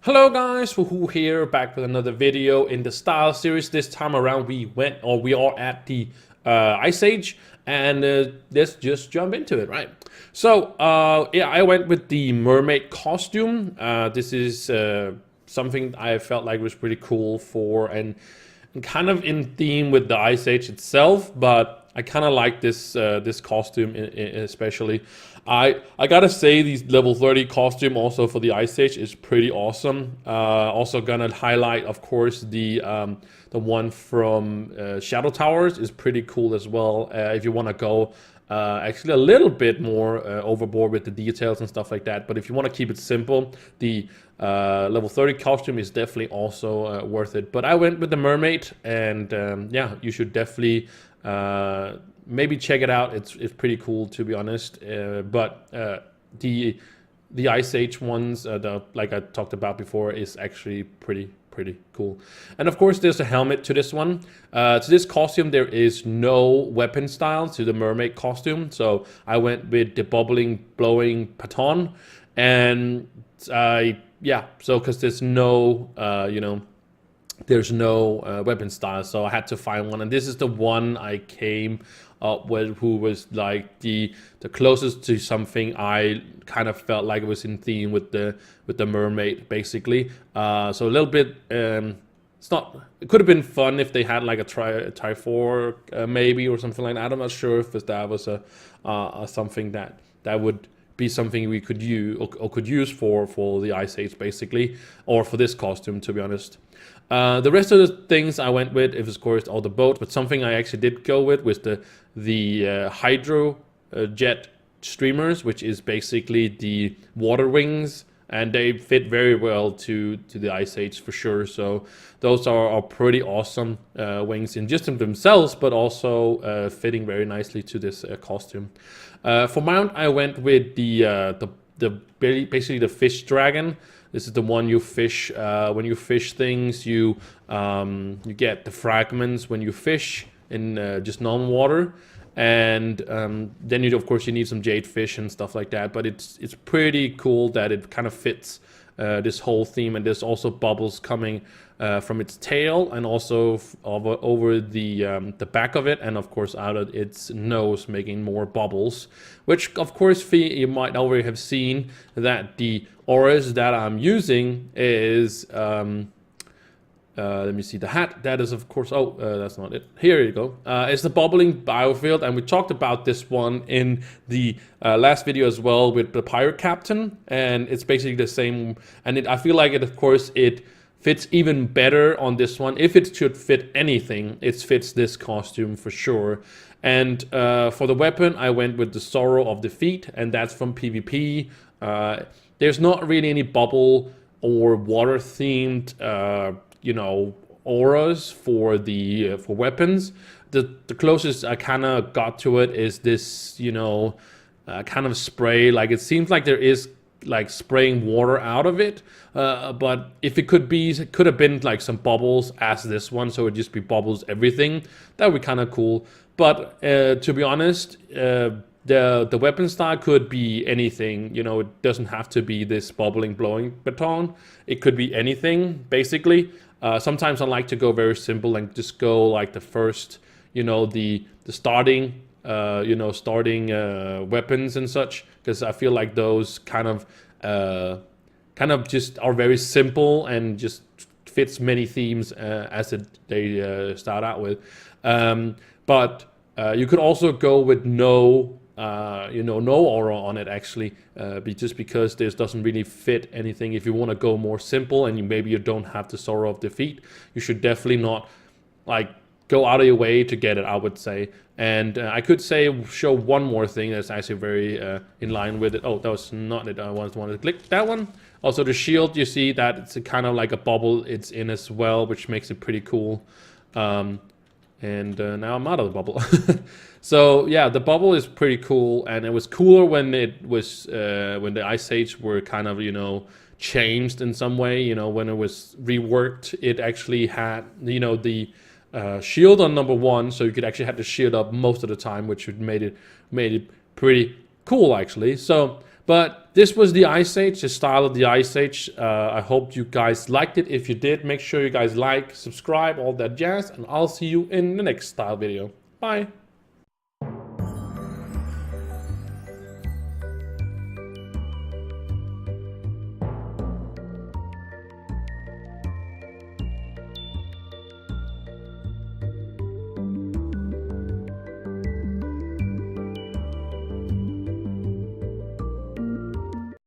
Hello guys, Wahoo here, back with another video in the style series. This time around we are at the Ice Age, and let's just jump into it, right? So yeah, I went with the mermaid costume. This is something I felt like was pretty cool for, and kind of in theme with the Ice Age itself, but I kind of like this costume especially. I gotta say, these level 30 costume also for the Ice Age is pretty awesome. Also gonna highlight, of course, the one from Shadow Towers is pretty cool as well. If you want to go actually a little bit more overboard with the details and stuff like that, but if you want to keep it simple, the level 30 costume is definitely also worth it. But I went with the mermaid, and yeah, you should definitely maybe check it out. It's pretty cool, to be honest. But the Ice Age ones, like I talked about before, is actually pretty cool. And of course, there's a helmet to this one. To this costume, there is no weapon style to the mermaid costume, so I went with the bubbling, blowing baton. And yeah, so because there's no there's no weapon style, so I had to find one, and this is the one I came up with, who was like the closest to something I kind of felt like it was in theme with the mermaid, basically. So a little bit, it's not, it could have been fun if they had like a tri 4 maybe, or something like that. I'm not sure if that was a something that would be something we could use, or could use for the Ice Age, basically, or for this costume, to be honest. The rest of the things I went with, it was of course all the boats, but something I actually did go with was the hydro jet streamers, which is basically the water wings, and they fit very well to the Ice Age for sure. So those are pretty awesome wings in just themselves, but also fitting very nicely to this costume. For mount, I went with basically the fish dragon. This is the one you fish when you fish things. You get the fragments when you fish in just normal water, and then of course you need some jade fish and stuff like that. But it's pretty cool that it kind of fits this whole theme, and there's also bubbles coming from its tail, and also over the back of it, and of course out of its nose, making more bubbles. Which of course you might already have seen that the auras that I'm using is let me see, the hat. That is of course, that's not it. Here you go. It's the bubbling biofield, and we talked about this one in the last video as well with the pirate captain, and it's basically the same. And I feel like of course it fits even better on this one. If it should fit anything, it fits this costume for sure. And for the weapon, I went with the Sorrow of Defeat, and that's from PvP. There's not really any bubble or water themed auras for weapons. The closest I kind of got to it is this kind of spray. Like, it seems like there is like spraying water out of it, but if it could have been like some bubbles as this one, so it'd just be bubbles everything. That would be kind of cool. But to be honest, the weapon style could be anything. It doesn't have to be this bubbling, blowing baton. It could be anything, basically. Sometimes I like to go very simple and just go like the first, the starting, starting weapons and such, because I feel like those kind of just are very simple and just fits many themes as they start out with. But you could also go with no aura on it, actually, just because this doesn't really fit anything. If you want to go more simple and maybe you don't have the Sorrow of Defeat, you should definitely not like go out of your way to get it, I would say. And I could show one more thing that's actually very in line with it. Oh, that was not it. I wanted to click that one. Also, the shield, you see that it's kind of like a bubble it's in as well, which makes it pretty cool. And now I'm out of the bubble. So yeah, the bubble is pretty cool, and it was cooler when it was when the Ice Age were kind of changed in some way. When it was reworked, it actually had the shield on number 1, so you could actually have the shield up most of the time, which made it pretty cool, actually. So, But this was the Ice Age, the style of the Ice Age. I hope you guys liked it. If you did, make sure you guys like, subscribe, all that jazz, and I'll see you in the next style video. Bye.